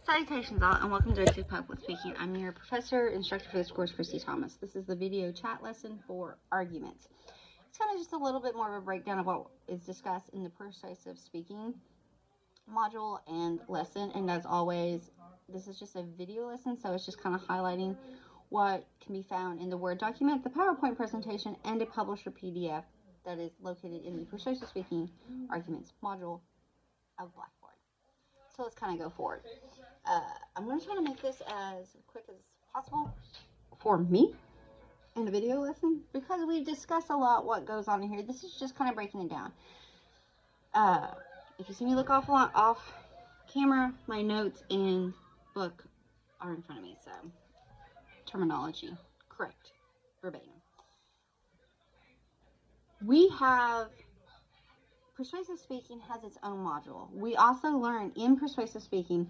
Salutations all, and welcome to Persuasive Speaking. I'm your professor, instructor for this course, Christy Thomas. This is the video chat lesson for arguments. It's kind of just a little bit more of a breakdown of what is discussed in the Persuasive Speaking module and lesson. And as always, this is just a video lesson, so it's just kind of highlighting what can be found in the Word document, the PowerPoint presentation, and a publisher PDF that is located in the Persuasive Speaking Arguments module of Blackboard. So let's kind of go forward. I'm going to try to make this as quick as possible for me in the video lesson because we've discussed a lot what goes on in here. This is just kind of breaking it down. If you see me look off camera, my notes and book are in front of me, so terminology correct, verbatim. We have Persuasive Speaking has its own module. We also learn in Persuasive Speaking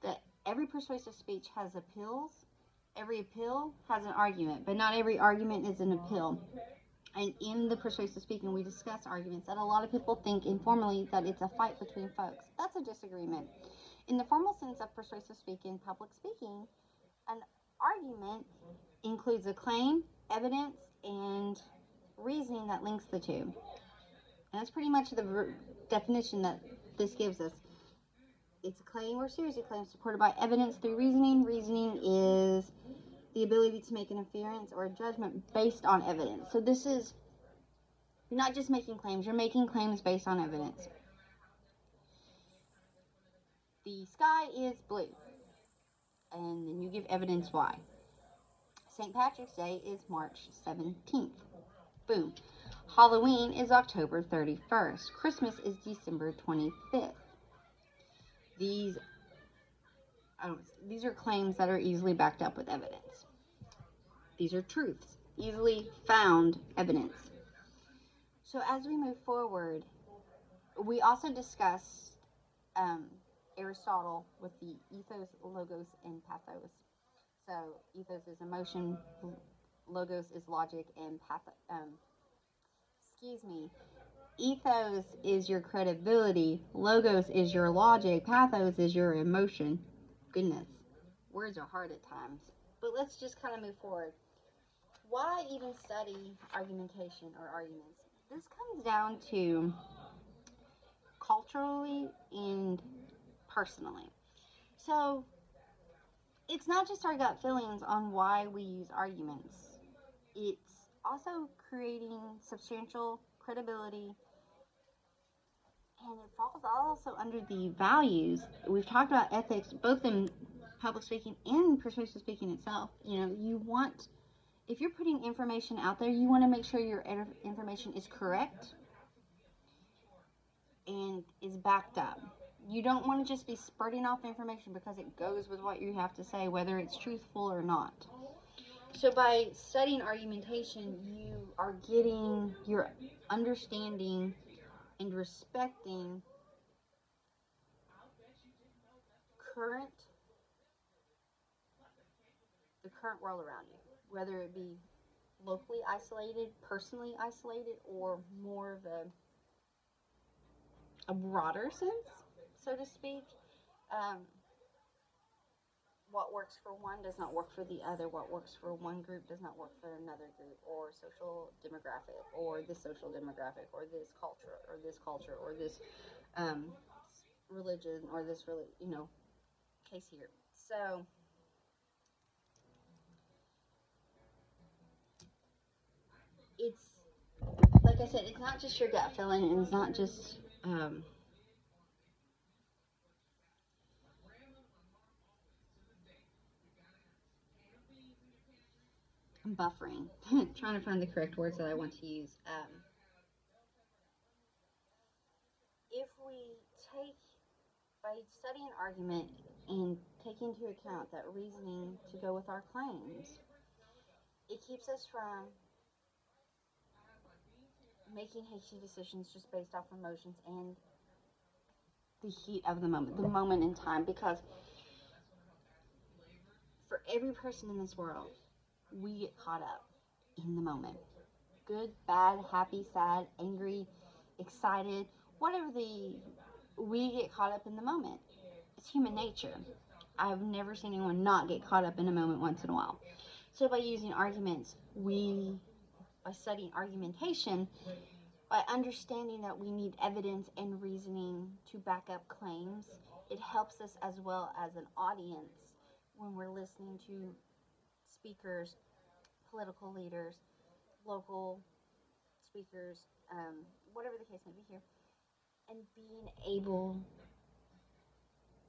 that every persuasive speech has appeals. Every appeal has an argument, but not every argument is an appeal. And in the Persuasive Speaking, we discuss arguments that a lot of people think informally that it's a fight between folks. That's a disagreement. In the formal sense of persuasive speaking, public speaking, an argument includes a claim, evidence, and reasoning that links the two. And that's pretty much the definition that this gives us. It's a claim or series of claims supported by evidence through reasoning. Reasoning is the ability to make an inference or a judgment based on evidence. So this is, you're not just making claims, you're making claims based on evidence. The sky is blue, and then you give evidence why. St. Patrick's Day is March 17th. Boom. Halloween is October 31st. Christmas is December 25th. These are claims that are easily backed up with evidence. These are truths, easily found evidence. So as we move forward, we also discussed Aristotle with the ethos, logos, and pathos. So ethos is emotion, logos is logic, and ethos is your credibility, logos is your logic, pathos is your emotion. Goodness, words are hard at times. But let's just kind of move forward. Why even study argumentation or arguments? This comes down to culturally and personally. So it's not just our gut feelings on why we use arguments. It's also creating substantial credibility, and it falls also under the values. We've talked about ethics, both in public speaking and persuasive speaking itself. You know, you want, if you're putting information out there, you want to make sure your information is correct and is backed up. You don't want to just be spurting off information because it goes with what you have to say, whether it's truthful or not. So by studying argumentation, you are getting your understanding and respecting the current world around you, whether it be locally isolated, personally isolated, or more of a broader sense, so to speak. What works for one does not work for the other. What works for one group does not work for another group, or social demographic, or this social demographic, or this culture, or this culture, or this religion, or this case here. So it's, like I said, it's not just your gut feeling, and it's not just I'm buffering, trying to find the correct words that I want to use. If we take, by studying argument and take into account that reasoning to go with our claims, it keeps us from making hasty decisions just based off emotions and the heat of the moment in time, because for every person in this world, we get caught up in the moment. Good, bad, happy, sad, angry, excited, whatever we get caught up in the moment. It's human nature. I've never seen anyone not get caught up in a moment once in a while. So by using arguments, by studying argumentation, by understanding that we need evidence and reasoning to back up claims, it helps us as well as an audience when we're listening to speakers, political leaders, local speakers, whatever the case may be here, and being able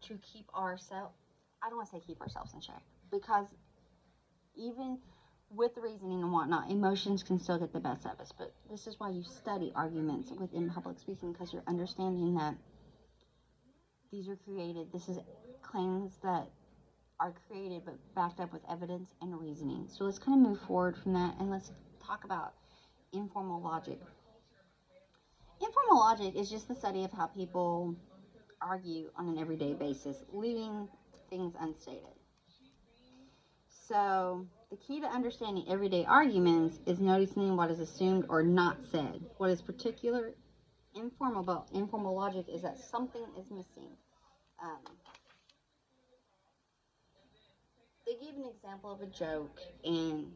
to keep ourselves, I don't want to say keep ourselves in check, because even with reasoning and whatnot, emotions can still get the best of us. But this is why you study arguments within public speaking, because you're understanding that these are created. This is claims that are created but backed up with evidence and reasoning. So let's kind of move forward from that, and let's talk about informal logic. Informal logic is just the study of how people argue on an everyday basis, leaving things unstated. So the key to understanding everyday arguments is noticing what is assumed or not said. What is particular informal about informal logic is that something is missing. They gave an example of a joke and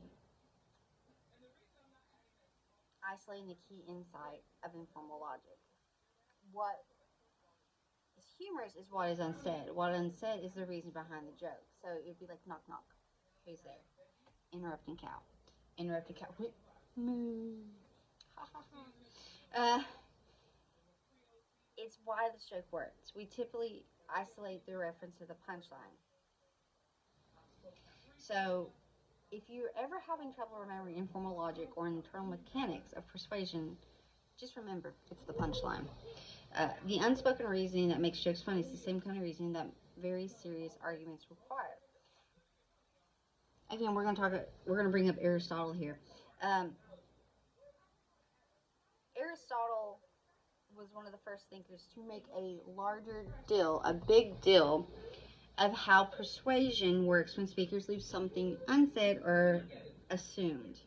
isolating the key insight of informal logic. What is humorous is what is unsaid. What is unsaid is the reason behind the joke. So it would be like, knock, knock. Who's there? Interrupting cow. Interrupting cow. Moo. Ha ha ha. It's why the joke works. We typically isolate the reference to the punchline. So if you're ever having trouble remembering informal logic or internal mechanics of persuasion, just remember, it's the punchline. The unspoken reasoning that makes jokes funny is the same kind of reasoning that very serious arguments require. Again, we're going to bring up Aristotle here. Aristotle was one of the first thinkers to make a big deal of how persuasion works when speakers leave something unsaid or assumed.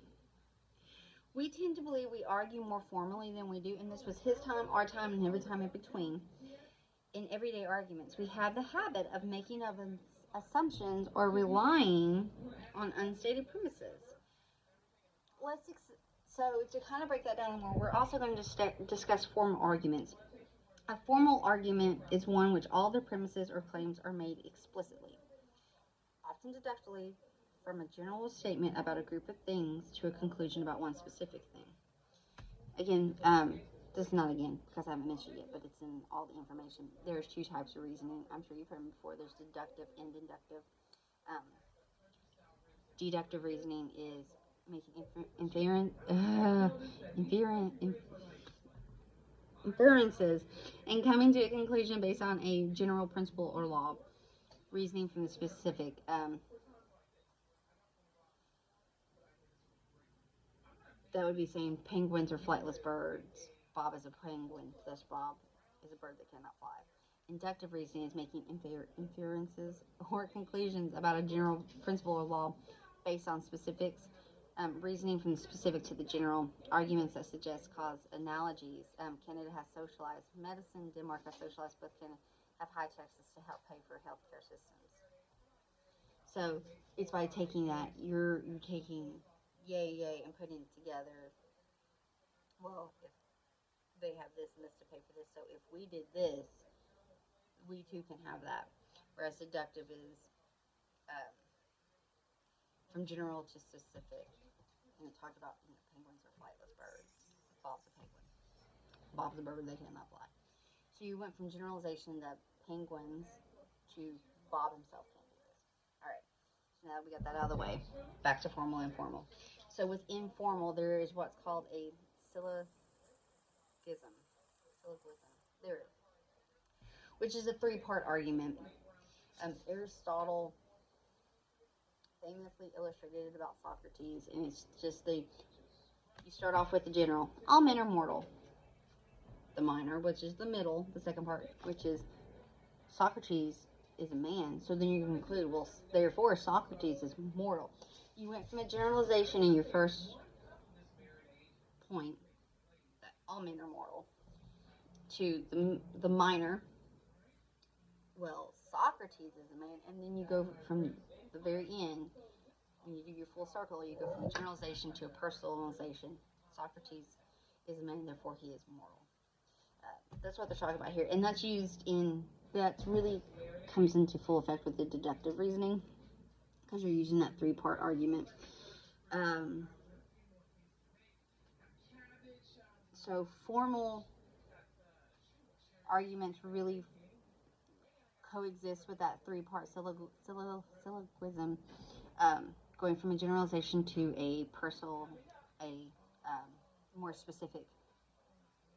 We tend to believe we argue more formally than we do, and this was his time, our time, and every time in between. In everyday arguments, we have the habit of making assumptions or relying on unstated premises. So to kind of break that down more, we're also going to discuss formal arguments. A formal argument is one in which all the premises or claims are made explicitly, often deductively, from a general statement about a group of things to a conclusion about one specific thing. Again, this is not again because I haven't mentioned it yet, but it's in all the information. There's two types of reasoning. I'm sure you've heard them before. There's deductive and inductive. Deductive reasoning is making inferences and coming to a conclusion based on a general principle or law. Reasoning from the specific. That would be saying penguins are flightless birds. Bob is a penguin, thus Bob is a bird that cannot fly. Inductive reasoning is making inferences or conclusions about a general principle or law based on specifics. Reasoning from the specific to the general. Arguments that suggest cause analogies. Canada has socialized medicine. Denmark has socialized, but can have high taxes to help pay for healthcare systems. So it's by taking that, you're taking yay, and putting it together. Well, if they have this and this to pay for this, so if we did this, we too can have that. Whereas deductive is from general to specific. And it talked about, penguins are flightless birds. Bob's a penguin. Bob's a bird, they cannot fly. So you went from generalization to penguins to Bob himself can do this. Alright, so now we got that out of the way. Back to formal and informal. So with informal, there is what's called a syllogism. There it is. Which is a three-part argument. Aristotle famously illustrated about Socrates, and it's just you start off with the general. All men are mortal. The minor, which is the middle, the second part, which is Socrates is a man. So then you conclude, well, therefore Socrates is mortal. You went from a generalization in your first point, that all men are mortal, to the minor. Well, Socrates is a man, and then you go from the very end, when you do your full circle, you go from generalization to a personalization. Socrates is a man, therefore he is moral. That's what they're talking about here, and that's used in, that really comes into full effect with the deductive reasoning, because you're using that three-part argument. So formal arguments really coexist with that three-part syllogism, going from a generalization to a personal, more specific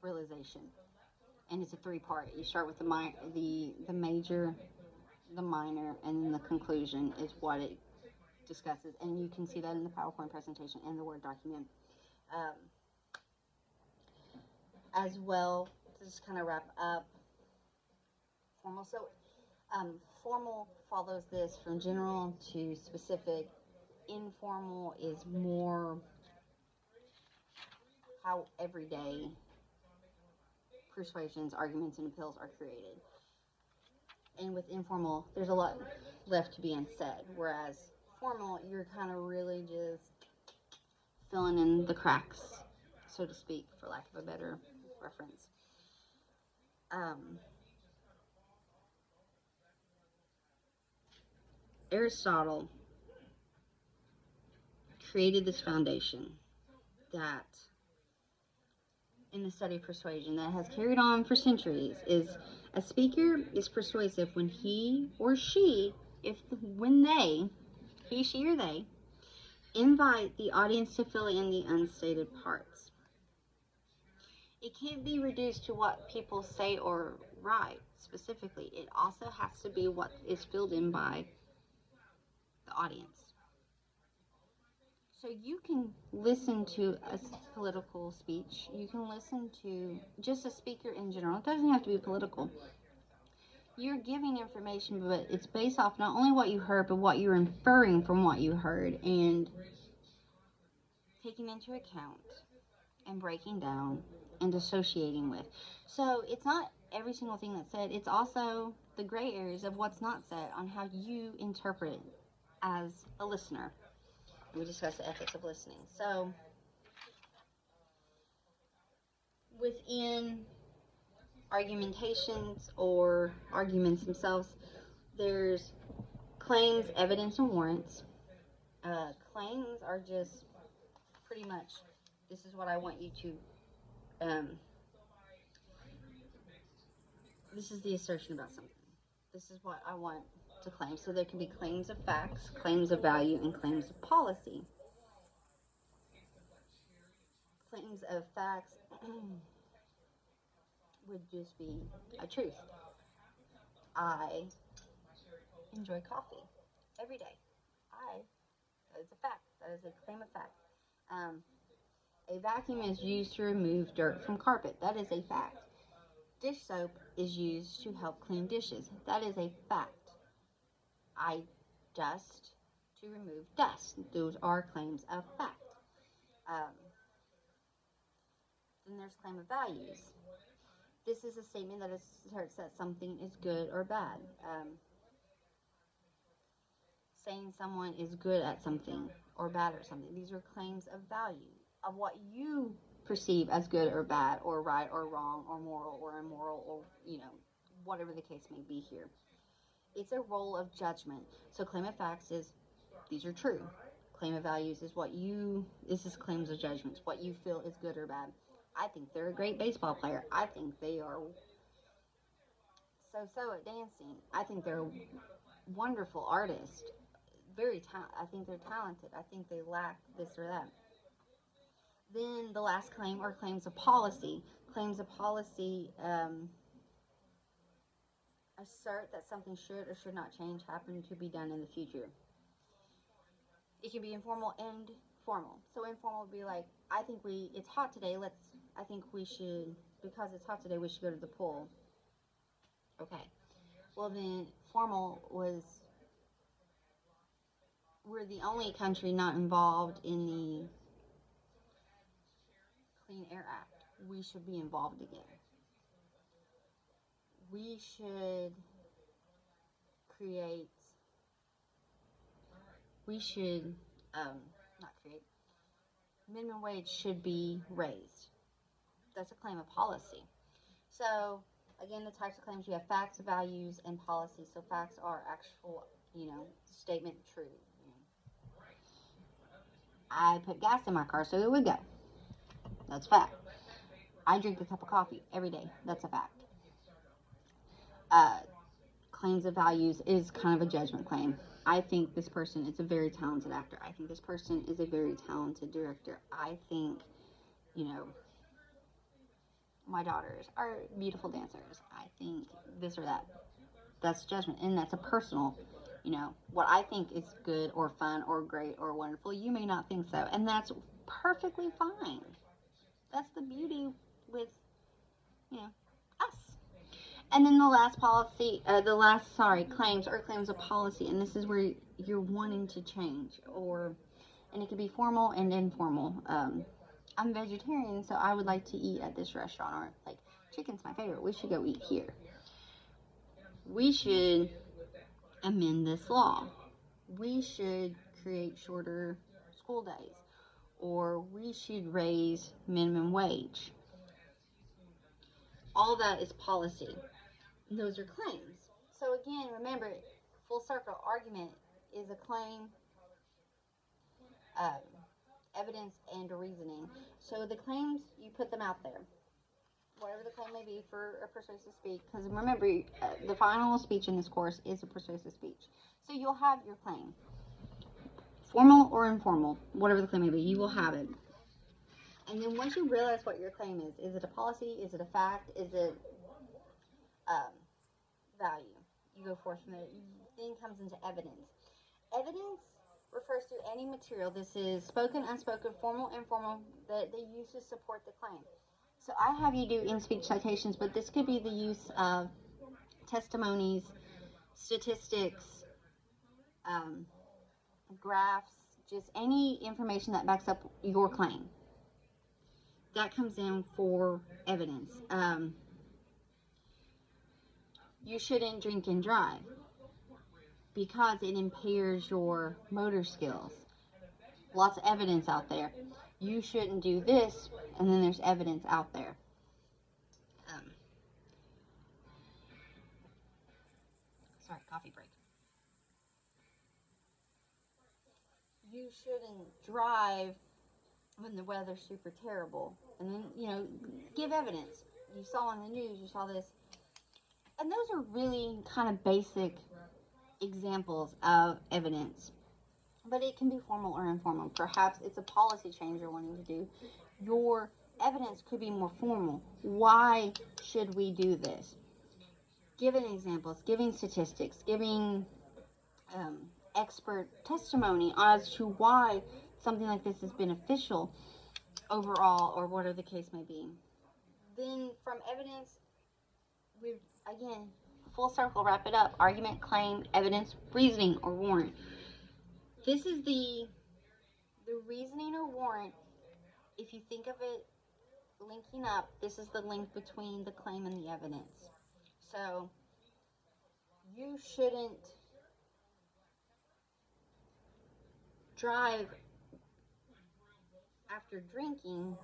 realization. And it's a three-part. You start with the major, the minor, and then the conclusion is what it discusses. And you can see that in the PowerPoint presentation and the Word document. As well, to just kind of wrap up, formal. So formal follows this from general to specific. Informal is more how everyday persuasions, arguments, and appeals are created. And with informal, there's a lot left to be unsaid. Whereas formal, you're kind of really just filling in the cracks, so to speak, for lack of a better reference. Aristotle created this foundation that, in the study of persuasion, that has carried on for centuries, is a speaker is persuasive when he or she, he, she, or they, invite the audience to fill in the unstated parts. It can't be reduced to what people say or write specifically. It also has to be what is filled in by the audience. So you can listen to a political speech. You can listen to just a speaker in general. It doesn't have to be political. You're giving information, but it's based off not only what you heard, but what you're inferring from what you heard and taking into account and breaking down and associating with. So it's not every single thing that's said. It's also the gray areas of what's not said on how you interpret as a listener. We discuss the ethics of listening. So within argumentations or arguments themselves, there's claims, evidence, and warrants. Claims are just pretty much, this is what I want you to, this is the assertion about something. This is what I want to claim. So there can be claims of facts, claims of value, and claims of policy. Claims of facts would just be a truth. I enjoy coffee every day. That is a fact. That is a claim of fact. A vacuum is used to remove dirt from carpet. That is a fact. Dish soap is used to help clean dishes. That is a fact. I dust to remove dust. Those are claims of fact. Then there's claim of values. This is a statement that asserts that something is good or bad. Saying someone is good at something or bad at something. These are claims of value, of what you perceive as good or bad or right or wrong or moral or immoral or, whatever the case may be here. It's a role of judgment. So claim of facts is, these are true. Claim of values is this is claims of judgments, what you feel is good or bad. I think they're a great baseball player. I think they are so-so at dancing. I think they're a wonderful artist. I think they're talented. I think they lack this or that. Then the last claim are claims of policy. Claims of policy assert that something should or should not change, happen to be done in the future. It can be informal and formal. So informal would be like, it's hot today, because it's hot today, we should go to the pool. Okay. Well then, formal was, we're the only country not involved in the Clean Air Act. We should be involved again. We should create, not create, minimum wage should be raised. That's a claim of policy. So, again, the types of claims, you have facts, values, and policy. So facts are actual, statement true. I put gas in my car, so it would go. That's a fact. I drink a cup of coffee every day. That's a fact. Claims of values is kind of a judgment claim. I think this person is a very talented actor. I think this person is a very talented director. I think, my daughters are beautiful dancers. I think this or that. That's judgment, and that's a personal, what I think is good or fun or great or wonderful, you may not think so, and that's perfectly fine. That's the beauty with, us. And then claims are claims of policy, and this is where you're wanting to change, and it can be formal and informal. I'm vegetarian, so I would like to eat at this restaurant, or like, chicken's my favorite, we should go eat here. We should amend this law. We should create shorter school days, or we should raise minimum wage. All that is policy. Those are claims. So again, remember, full circle argument is a claim, evidence, and reasoning. So the claims, you put them out there, whatever the claim may be for a persuasive speech. Because remember, the final speech in this course is a persuasive speech. So you'll have your claim, formal or informal, whatever the claim may be, you will have it. And then once you realize what your claim is it a policy? Is it a fact? Is it value? You go forth from there. Then comes into evidence. Evidence refers to any material. This is spoken, unspoken, formal, informal, that they use to support the claim. So I have you do in-speech citations, but this could be the use of testimonies, statistics, graphs, just any information that backs up your claim. That comes in for evidence. You shouldn't drink and drive because it impairs your motor skills. Lots of evidence out there. You shouldn't do this, and then there's evidence out there. Sorry, coffee break. You shouldn't drive when the weather's super terrible. And then, give evidence. You saw on the news, you saw this. And those are really kind of basic examples of evidence. But it can be formal or informal. Perhaps it's a policy change you're wanting to do. Your evidence could be more formal. Why should we do this? Giving examples, giving statistics, giving expert testimony as to why something like this is beneficial overall, or whatever the case may be. Then from evidence, we've, again, full circle, wrap it up. Argument, claim, evidence, reasoning, or warrant. This is the reasoning or warrant. If you think of it linking up, this is the link between the claim and the evidence. So you shouldn't drive after drinking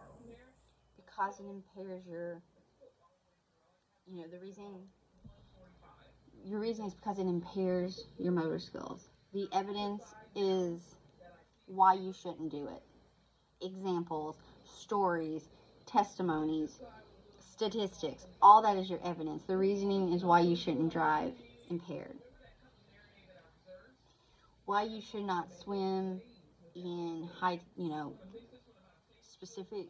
because it impairs your reason is because it impairs your motor skills. The evidence is why you shouldn't do it. Examples, stories, testimonies, statistics, all that is your evidence. The reasoning is why you shouldn't drive impaired. Why you should not swim in specific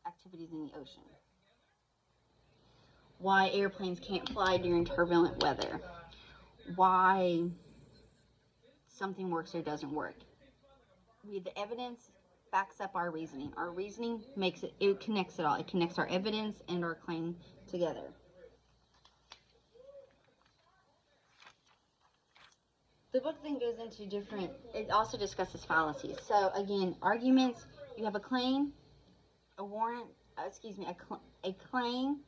activities in the ocean. Why airplanes can't fly during turbulent weather. Why something works or doesn't work. The evidence backs up our reasoning. Our reasoning it connects it all. It connects our evidence and our claim together. The book then goes into it also discusses fallacies. So again, arguments, you have a claim, a claim,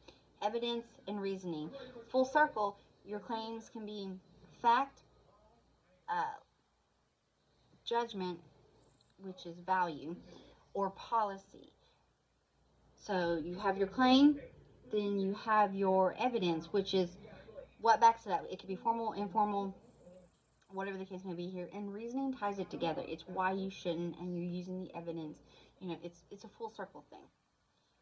evidence, and reasoning. Full circle, Your claims can be fact, judgment, which is value, or policy. So you have your claim, then you have your evidence, which is what backs it up. It could be formal, informal, whatever the case may be here. And reasoning ties it together. It's why you shouldn't, and you're using the evidence. You know, it's a full circle thing.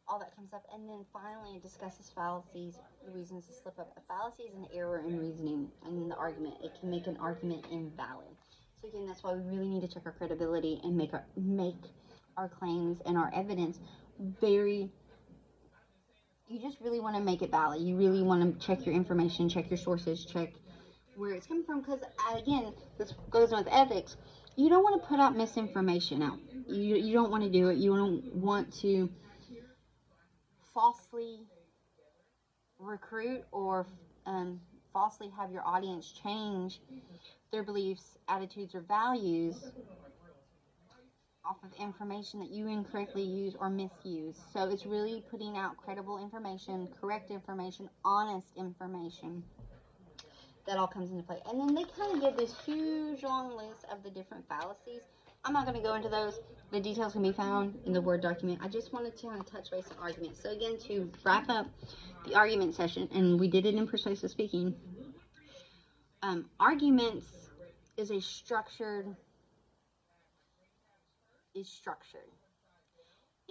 All that comes up. And then finally it discusses fallacies, the reasons to slip up. A fallacy is an error in reasoning and in the argument. It can make an argument invalid. So again, that's why we really need to check our credibility and make our claims and our evidence very, you just really want to make it valid. You really want to check your information, check your sources, check where it's coming from, because again, this goes with ethics. You don't want to put out misinformation out. You don't want to do it. You don't want to falsely recruit or falsely have your audience change their beliefs, attitudes, or values off of information that you incorrectly use or misuse. So it's really putting out credible information, correct information, honest information. That all comes into play. And then they kind of give this huge long list of the different fallacies. I'm not going to go into those. The details can be found in the Word document. I just wanted to kind of touch base on arguments. So again, to wrap up the argument session, and we did it in Persuasive Speaking, arguments is structured. It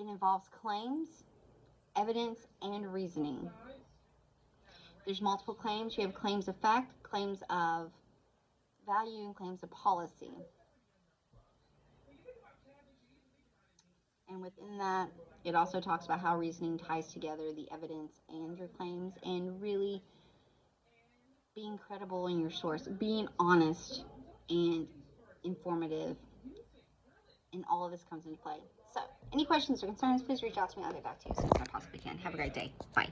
involves claims, evidence, and reasoning. There's multiple claims. You have claims of fact, claims of value, and claims of policy. And within that, it also talks about how reasoning ties together the evidence and your claims, and really being credible in your source, being honest and informative, and all of this comes into play. So, any questions or concerns, please reach out to me. I'll get back to you as soon as I possibly can. Have a great day. Bye.